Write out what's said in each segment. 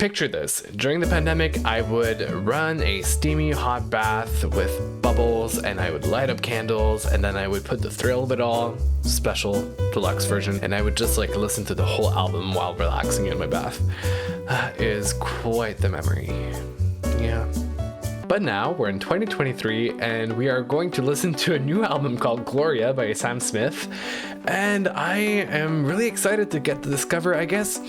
Picture this. During the pandemic, I would run a steamy hot bath with bubbles and I would light up candles and then I would put the Thrill of It All special deluxe version and I would just like listen to the whole album while relaxing in my bath. That is quite the memory. Yeah. But now we're in 2023 and we are going to listen to a new album called Gloria by Sam Smith. And I am really excited to get to discover, I guess,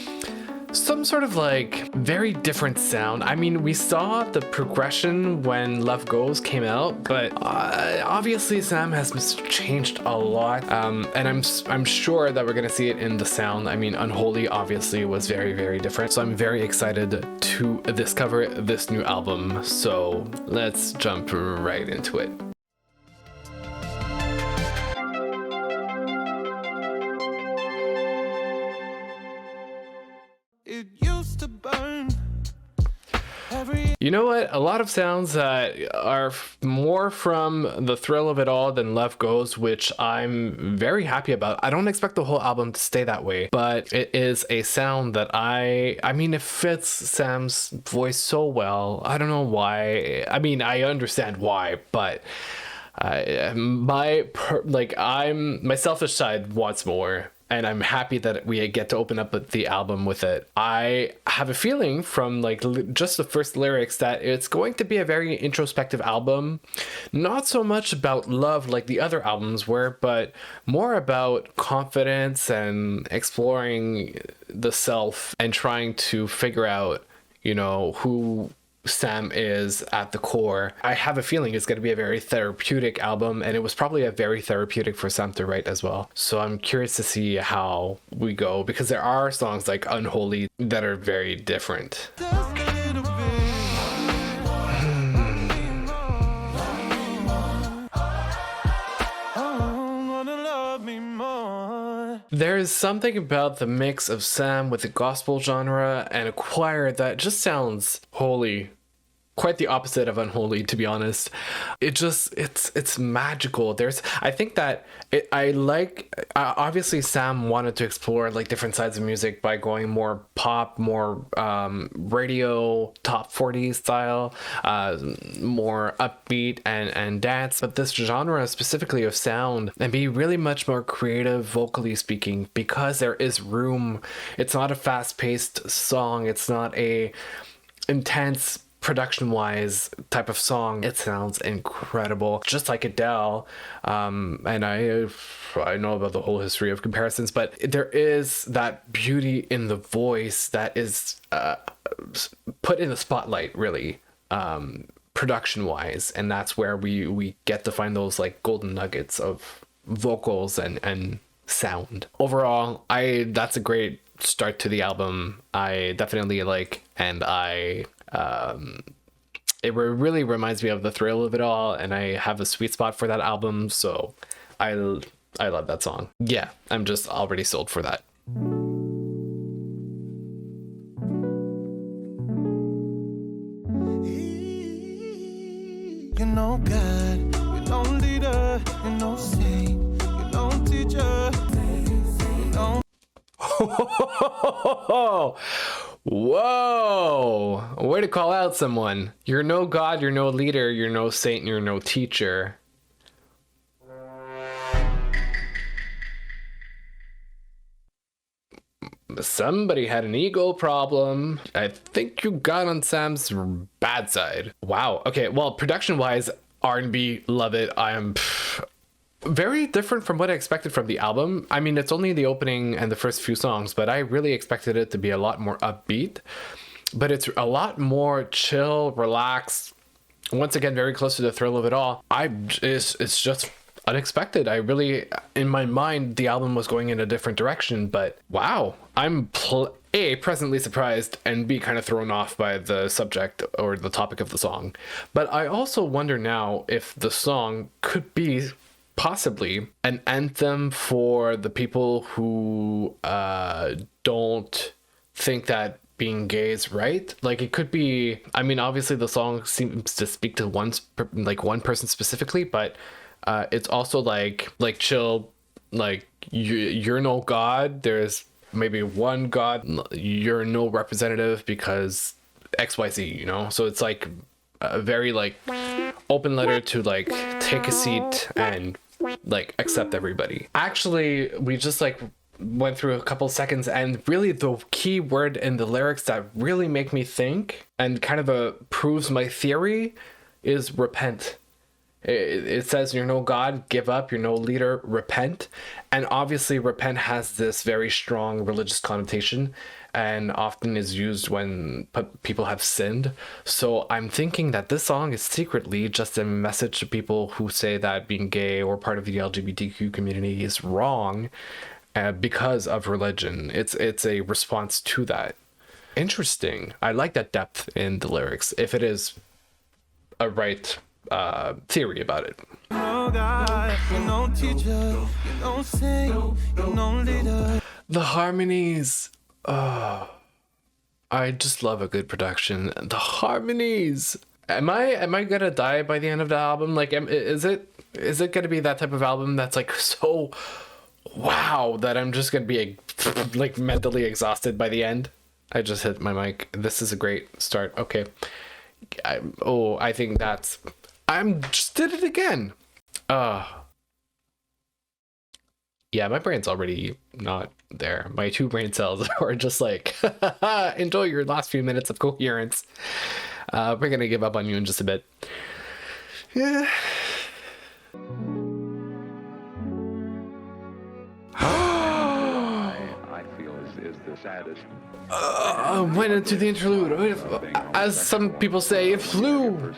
some sort of like very different sound. I mean, we saw the progression when Love Goes came out, but obviously Sam has changed a lot. And I'm sure that we're gonna see it in the sound. I mean, Unholy obviously was very, very different. So I'm very excited to discover this new album. So let's jump right into it. It used to burn. You know what? A lot of sounds that are more from the Thrill of It All than Love Goes, which I'm very happy about. I don't expect the whole album to stay that way, but it is a sound that I mean, it fits Sam's voice so well. I don't know why. I mean, I understand why, but my selfish side wants more. And I'm happy that we get to open up the album with it. I have a feeling from like just the first lyrics that it's going to be a very introspective album. Not so much about love like the other albums were, but more about confidence and exploring the self and trying to figure out, you know, who Sam is at the core. I have a feeling it's going to be a very therapeutic album, and it was probably a very therapeutic for Sam to write as well. So I'm curious to see how we go, because there are songs like Unholy that are very different. There's something about the mix of Sam with the gospel genre and a choir that just sounds holy. Quite the opposite of Unholy, to be honest. It's magical. I think that obviously Sam wanted to explore like different sides of music by going more pop, more radio, top 40 style, more upbeat and dance. But this genre specifically of sound and be really much more creative vocally speaking, because there is room. It's not a fast-paced song. It's not a intense production-wise type of song. It sounds incredible, just like Adele. And I know about the whole history of comparisons, but there is that beauty in the voice that is put in the spotlight, really, production-wise, and that's where we get to find those like golden nuggets of vocals and sound. Overall, that's a great start to the album. I definitely like, and it really reminds me of the Thrill of It All, and I have a sweet spot for that album, so I love that song. Yeah, I'm just already sold for that. You know God, you know leader, you know saint, you know teacher, you know. Whoa! Way to call out someone. You're no God, you're no leader, you're no saint, you're no teacher. Somebody had an ego problem. I think you got on Sam's bad side. Wow. Okay, well, production-wise, R&B, love it. I am very different from what I expected from the album. I mean, it's only the opening and the first few songs, but I really expected it to be a lot more upbeat. But it's a lot more chill, relaxed. Once again, very close to the Thrill of It All. It's just unexpected. I really, in my mind, the album was going in a different direction, but wow, I'm A, presently surprised, and B, kind of thrown off by the subject or the topic of the song. But I also wonder now if the song could be possibly an anthem for the people who don't think that being gay is right. Like, it could be, I mean, obviously the song seems to speak to one person specifically, but it's also like chill, like you're no God. There's maybe one God, you're no representative because XYZ, you know? So it's like a very like open letter to like take a seat and like accept everybody. Actually, we just like went through a couple seconds, and really the key word in the lyrics that really make me think and kind of proves my theory is repent. It says you're no God, give up, you're no leader, repent. And obviously repent has this very strong religious connotation and often is used when people have sinned. So I'm thinking that this song is secretly just a message to people who say that being gay or part of the LGBTQ community is wrong because of religion. It's a response to that. Interesting. I like that depth in the lyrics, if it is a right theory about it. No God, you no teacher, you no saint, you no leader. The harmonies. Oh, I just love a good production. The harmonies. Am I gonna die by the end of the album? Like, is it gonna be that type of album that's like so wow that I'm just gonna be like mentally exhausted by the end? I just hit my mic. This is a great start. Okay. I think that's. Just did it again. Yeah, my brain's already not there. My two brain cells are just like, enjoy your last few minutes of coherence. We're gonna give up on you in just a bit. Yeah. I feel is the saddest. Went into the interlude. As some people say, it flew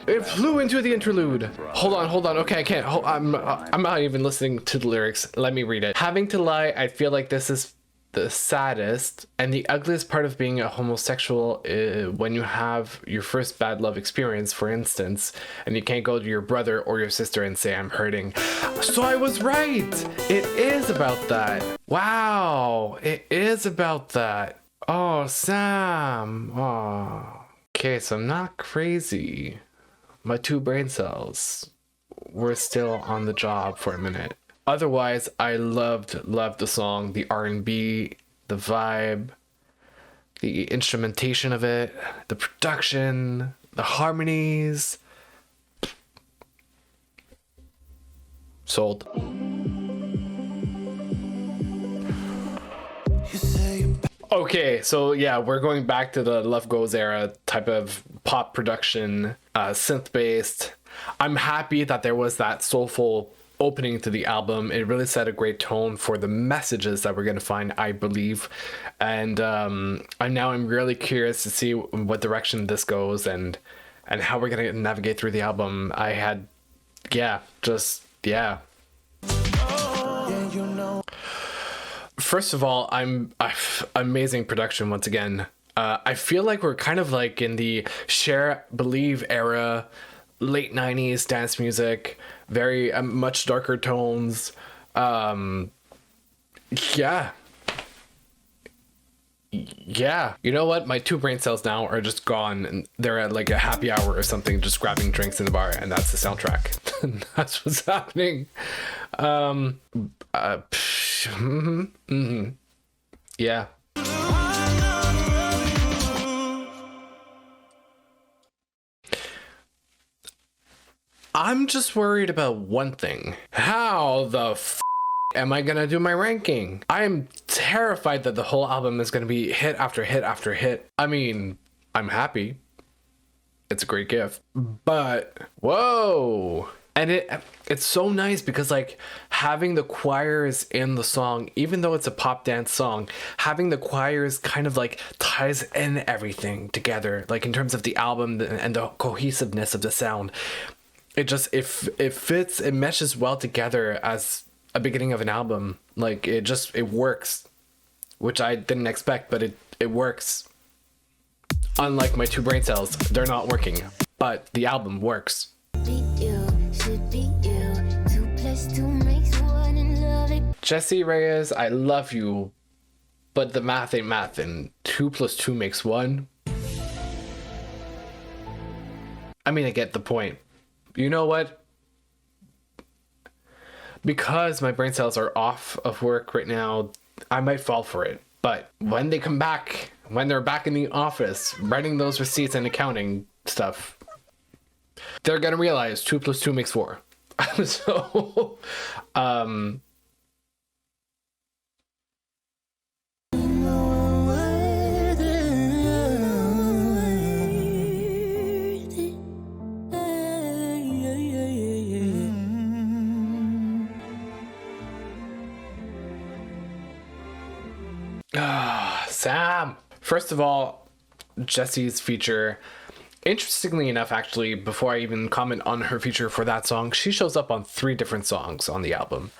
into the interlude. Hold on. Okay, I can't. I'm not even listening to the lyrics. Let me read it. Having to lie, I feel like this is the saddest and the ugliest part of being a homosexual when you have your first bad love experience, for instance, and you can't go to your brother or your sister and say, I'm hurting. So I was right. It is about that. Wow. It is about that. Oh, Sam. Oh. Okay, so I'm not crazy. My two brain cells were still on the job for a minute. Otherwise, I loved the song, the R&B, the vibe, the instrumentation of it, the production, the harmonies. Sold. Okay, so yeah, we're going back to the Love Goes era type of pop production, synth-based. I'm happy that there was that soulful opening to the album. It really set a great tone for the messages that we're going to find, I believe. And I'm really curious to see what direction this goes and how we're going to navigate through the album. First of all, amazing production once again. I feel like we're kind of like in the Share Believe era, late 90s dance music, very much darker tones. Yeah. You know what? My two brain cells now are just gone, and they're at like a happy hour or something, just grabbing drinks in the bar, and that's the soundtrack. That's what's happening. Yeah. I'm just worried about one thing. How the am I gonna do my ranking? I'm terrified that the whole album is gonna be hit after hit after hit. I mean, I'm happy. It's a great gift. But, whoa. And it's so nice because like having the choirs in the song, even though it's a pop dance song, having the choirs kind of like ties in everything together, like in terms of the album and the cohesiveness of the sound. It fits, it meshes well together as a beginning of an album. Like it works, which I didn't expect, but it works. Unlike my two brain cells, they're not working, but the album works. Jesse Reyes, I love you, but the math ain't mathin'. 2 + 2 makes 1. I mean, I get the point. You know what? Because my brain cells are off of work right now, I might fall for it. But when they come back, when they're back in the office writing those receipts and accounting stuff, they're gonna realize 2 + 2 makes 4. So Sam. First of all, Jesse's feature. Interestingly enough, actually, before I even comment on her feature for that song, she shows up on 3 different songs on the album.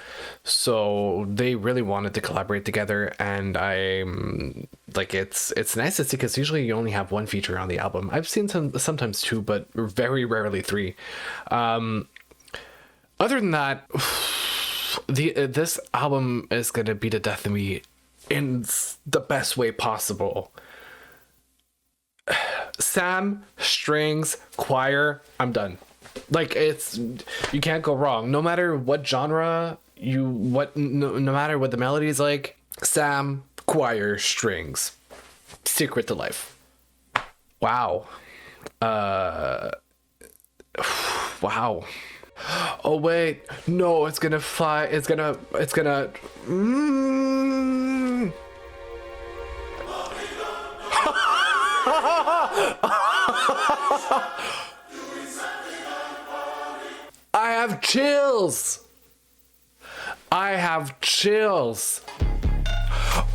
So they really wanted to collaborate together, and I'm like, it's nice to see, because usually you only have 1 feature on the album. I've seen sometimes 2, but very rarely 3. Other than that, this album is gonna beat the death of me in the best way possible. Sam, strings, choir, I'm done. Like, you can't go wrong. No matter what genre no matter what the melody is like, Sam, choir, strings, secret to life. Wow. Wow. Oh wait, no, it's gonna fly. It's gonna. I have chills.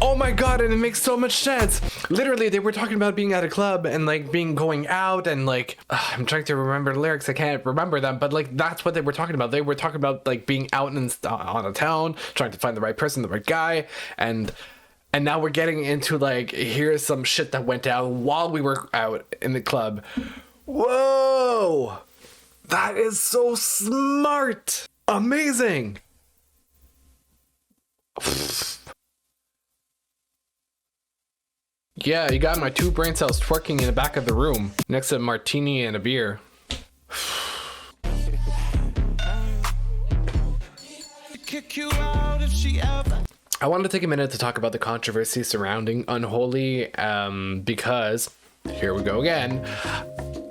Oh my god, and it makes so much sense. Literally, they were talking about being at a club and like going out, and like I'm trying to remember the lyrics. I can't remember them, but like that's what they were talking about. They were talking about like being out on a town, trying to find the right person, the right guy, and now we're getting into like, here's some shit that went down while we were out in the club. Whoa! That is so smart! Amazing! Yeah, you got my 2 brain cells twerking in the back of the room next to a martini and a beer. Kick you out if she ever. I wanted to take a minute to talk about the controversy surrounding Unholy, because here we go again.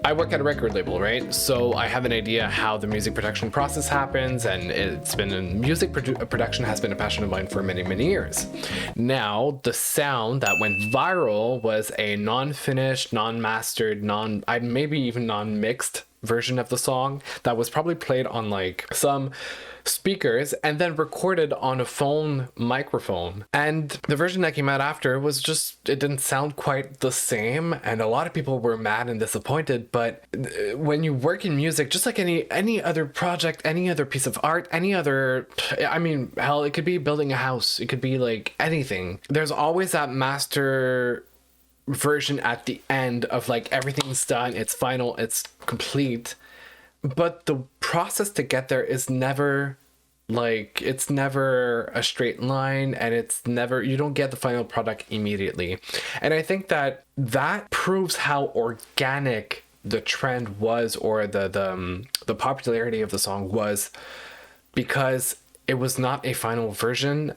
I work at a record label, right? So I have an idea how the music production process happens, and music production has been a passion of mine for many, many years. Now, the sound that went viral was a non-finished, non-mastered, maybe even non-mixed version of the song that was probably played on like some speakers and then recorded on a phone microphone. And the version that came out after was just, it didn't sound quite the same, and a lot of people were mad and disappointed. But when you work in music, just like any other project, any other piece of art, I mean, hell, it could be building a house, it could be like anything, there's always that master version at the end of like, everything's done, it's final, it's complete. But the process to get there is never like, it's never a straight line, and you don't get the final product immediately. And I think that proves how organic the trend was, or the popularity of the song was, because it was not a final version.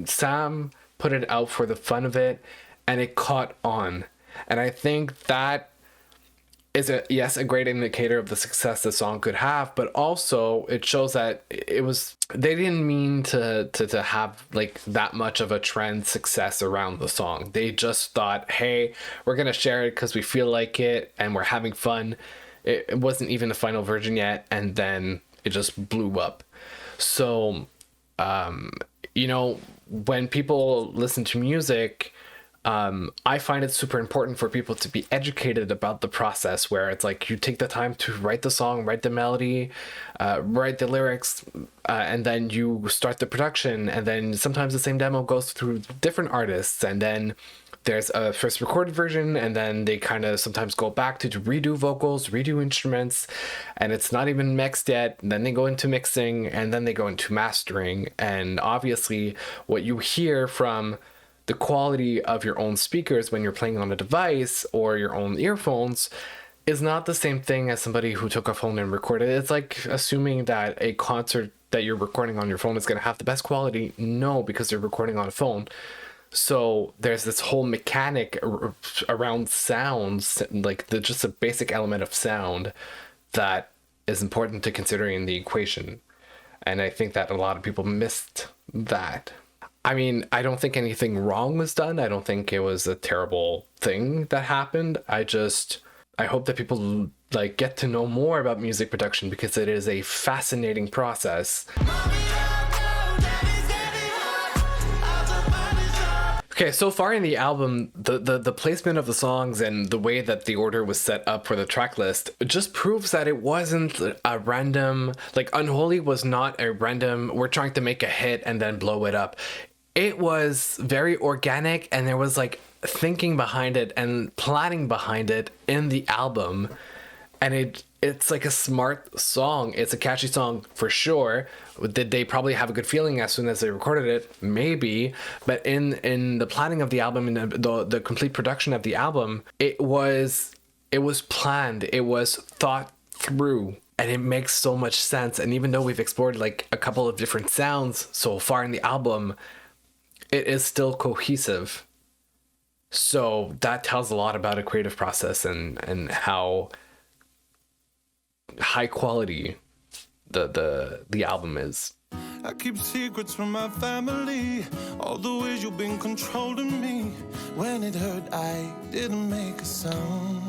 Sam put it out for the fun of it, and it caught on. And I think that is a great indicator of the success the song could have, but also it shows that they didn't mean to have like that much of a trend success around the song. They just thought, hey, we're gonna share it because we feel like it and we're having fun. It wasn't even the final version yet, and then it just blew up. So when people listen to music, I find it super important for people to be educated about the process, where it's like you take the time to write the song, write the melody, write the lyrics, and then you start the production, and then sometimes the same demo goes through different artists, and then there's a first recorded version, and then they kind of sometimes go back to redo vocals, redo instruments, and it's not even mixed yet. And then they go into mixing, and then they go into mastering. And obviously what you hear from the quality of your own speakers when you're playing on a device or your own earphones is not the same thing as somebody who took a phone and recorded. It's like assuming that a concert that you're recording on your phone is going to have the best quality? No, because you're recording on a phone. So there's this whole mechanic around sounds, like just a basic element of sound that is important to consider in the equation. And I think that a lot of people missed that. I mean, I don't think anything wrong was done. I don't think it was a terrible thing that happened. I hope that people like get to know more about music production, because it is a fascinating process. Okay, so far in the album, the placement of the songs and the way that the order was set up for the track list just proves that it wasn't a random, like Unholy was not a random, we're trying to make a hit and then blow it up. It was very organic, and there was like thinking behind it and planning behind it in the album. And it's like a smart song. It's a catchy song for sure. Did they probably have a good feeling as soon as they recorded it? Maybe. But in the planning of the album, in the complete production of the album, it was planned. It was thought through. And it makes so much sense. And even though we've explored like a couple of different sounds so far in the album, it is still cohesive. So that tells a lot about a creative process and how high quality the album is. I keep secrets from my family, all the ways you've been controlling me. When it hurt, I didn't make a sound.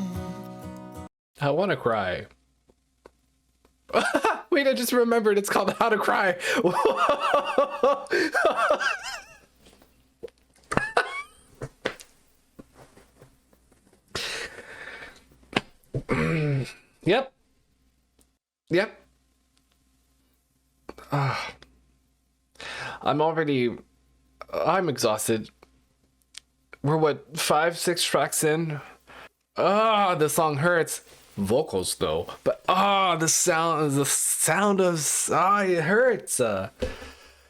I want to cry. Wait, I just remembered it's called How to Cry. Yep. I'm exhausted. We're what, 5-6 tracks in? The song hurts. Vocals though, but the sound of it hurts. I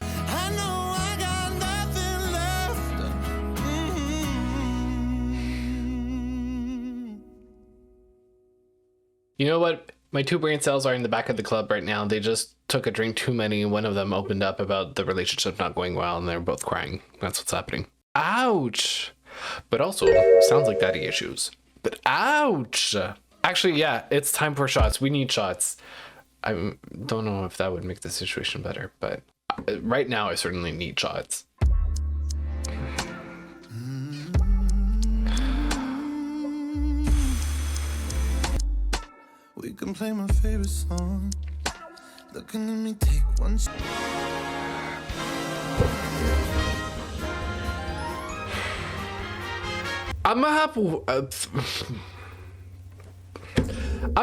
know I got nothing left. You know what? My two brain cells are in the back of the club right now. They just took a drink too many. One of them opened up about the relationship not going well, and they're both crying. That's what's happening. Ouch. But also, sounds like daddy issues. But ouch. Actually, yeah, it's time for shots. We need shots. I don't know if that would make the situation better, but right now I certainly need shots. We can play my favorite song. Looking at me, take one shot. I'm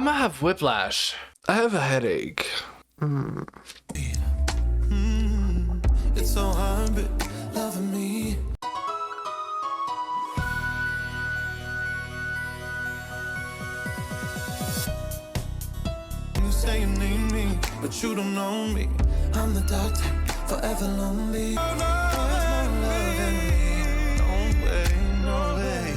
gonna have whiplash. I have a headache. It's so hard, but loving me. You say you need me, but you don't know me. I'm the dark type, forever lonely. There's no love in me. No way, no way.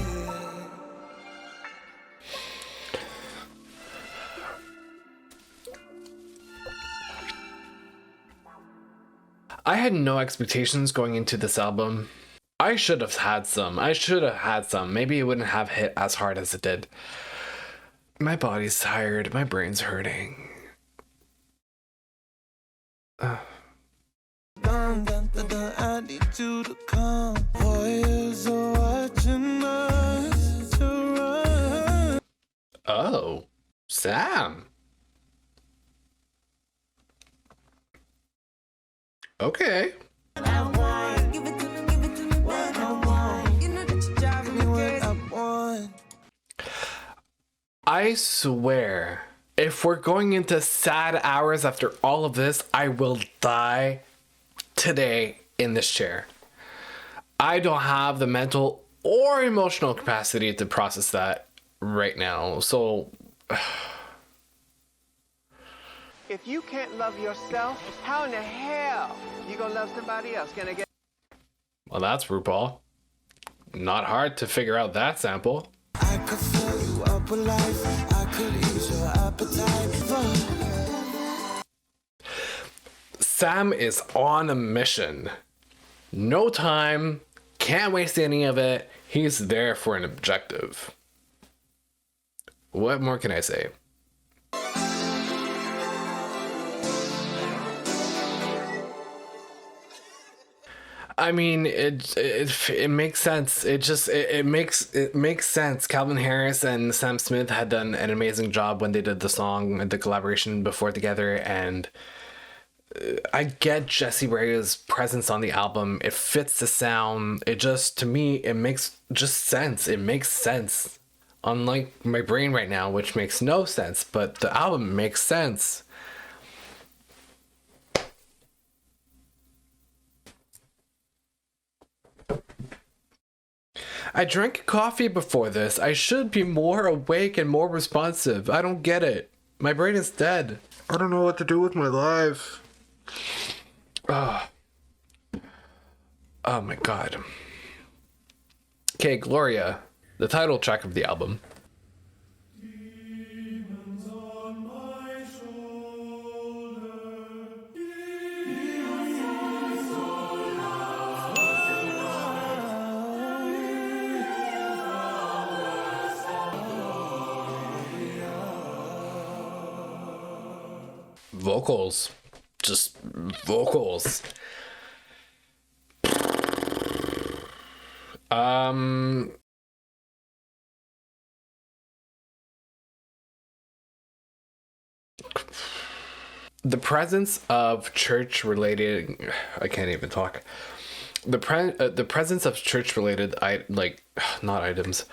I had no expectations going into this album. I should have had some. Maybe it wouldn't have hit as hard as it did. My body's tired. My brain's hurting. I need you to come. Boys are watching us to run. Oh, Sam. Okay. I swear, if we're going into sad hours after all of this, I will die today in this chair. I don't have the mental or emotional capacity to process that right now. So if you can't love yourself, how in the hell you gonna love somebody else? Gonna get? Well, that's RuPaul. Not hard to figure out that sample. I could fill you up with life. I could ease your appetite. Sam is on a mission. No time, can't waste any of it. He's there for an objective. What more can I say? I mean, it makes sense. It makes sense. Calvin Harris and Sam Smith had done an amazing job when they did the song and the collaboration before together, and I get Jessie Rae's presence on the album. It fits the sound. It just, to me, it makes just sense. It makes sense. Unlike my brain right now, which makes no sense, but the album makes sense. I drank coffee before this. I should be more awake and more responsive. I don't get it. My brain is dead. I don't know what to do with my life. Oh my god. Okay, Gloria, the title track of the album. Vocals. Just vocals. The presence of church-related... I can't even talk. The presence of church-related... not items.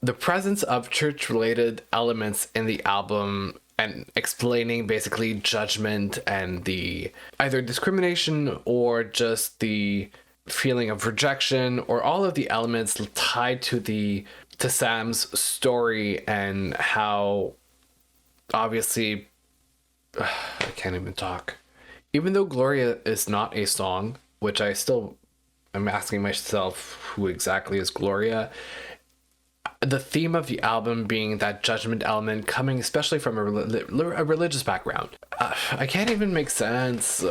The presence of church-related elements in the album and explaining basically judgment and the either discrimination or just the feeling of rejection, or all of the elements tied to Sam's story, and how obviously I can't even talk. Even though Gloria is not a song, which I'm asking myself who exactly is Gloria, the theme of the album being that judgment element coming especially from a religious background. I can't even make sense.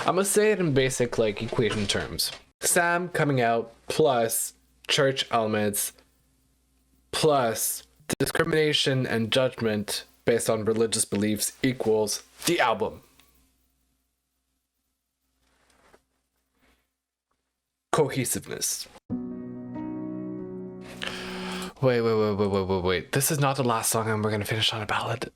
I'm gonna say it in basic equation terms. Sam coming out plus church elements plus discrimination and judgment based on religious beliefs equals the album. Cohesiveness. Wait. This is not the last song and we're gonna finish on a ballad.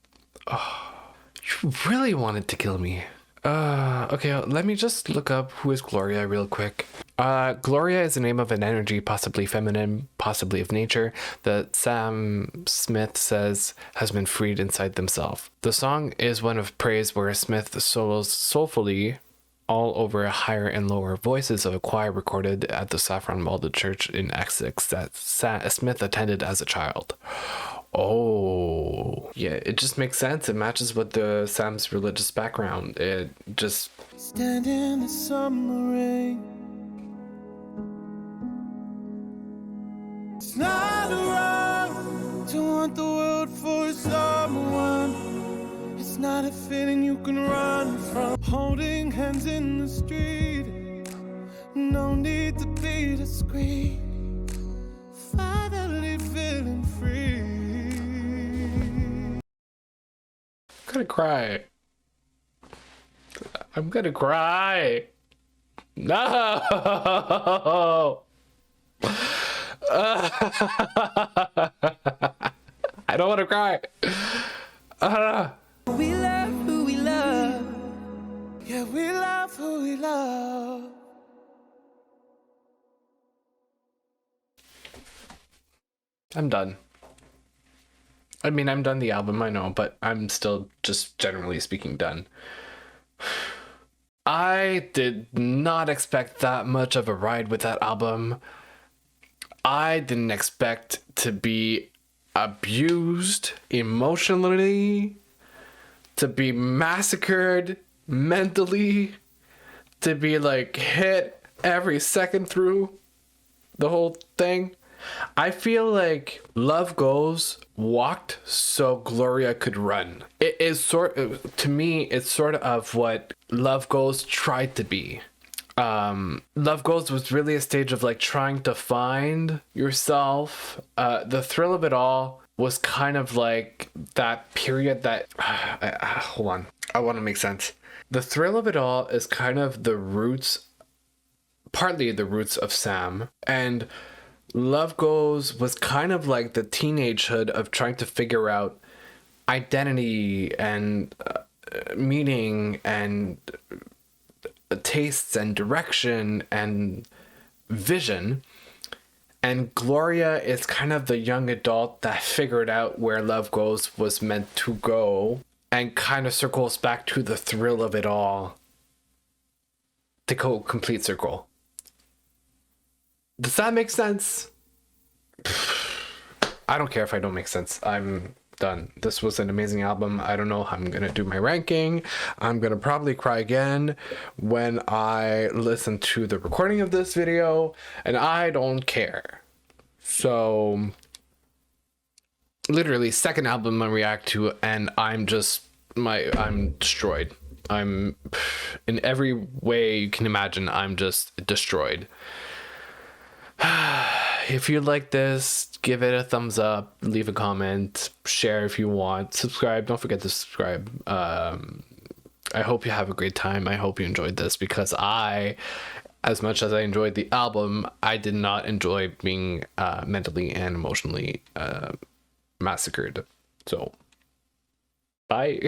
Oh, you really wanted to kill me. Okay, let me just look up who is Gloria real quick. Gloria is the name of an energy, possibly feminine, possibly of nature, that Sam Smith says has been freed inside themselves. The song is one of praise where Smith solos soulfully all over higher and lower voices of a choir recorded at the Saffron Walden Church in Essex that Smith attended as a child. Oh, yeah, it just makes sense. It matches with Sam's religious background. It just... Stand in the summer rain. It's not wrong to want the world for someone. It's not a feeling you can run from. Holding hands in the street. No need to be discreet. Finally feeling free. I'm gonna cry. No. I don't want to cry. We love who we love. Yeah, we love who we love. I'm done. I mean, I'm done the album, I know, but I'm still just generally speaking done. I did not expect that much of a ride with that album. I didn't expect to be abused emotionally, to be massacred mentally, to be hit every second through the whole thing. I feel like Love Goes walked so Gloria could run. It is to me, it's sort of what Love Goes tried to be. Love Goes was really a stage of like trying to find yourself. The thrill of it all was kind of like that period that hold on, I want to make sense. The thrill of it all is kind of the roots, partly the roots of Sam, and Love Goes was kind of like the teenagehood of trying to figure out identity and meaning and tastes and direction and vision. And Gloria is kind of the young adult that figured out where Love Goes was meant to go and kind of circles back to the thrill of it all to go complete circle. Does that make sense? I don't care if I don't make sense. I'm done. This was an amazing album. I don't know how I'm gonna do my ranking. I'm gonna probably cry again when I listen to the recording of this video, and I don't care. So literally second album I react to, and I'm destroyed. I'm in every way you can imagine, I'm just destroyed. If you like this, give it a thumbs up, leave a comment, share if you want, subscribe. Don't forget to subscribe. I hope you have a great time. I hope you enjoyed this, because as much as I enjoyed the album, I did not enjoy being mentally and emotionally massacred. So, bye.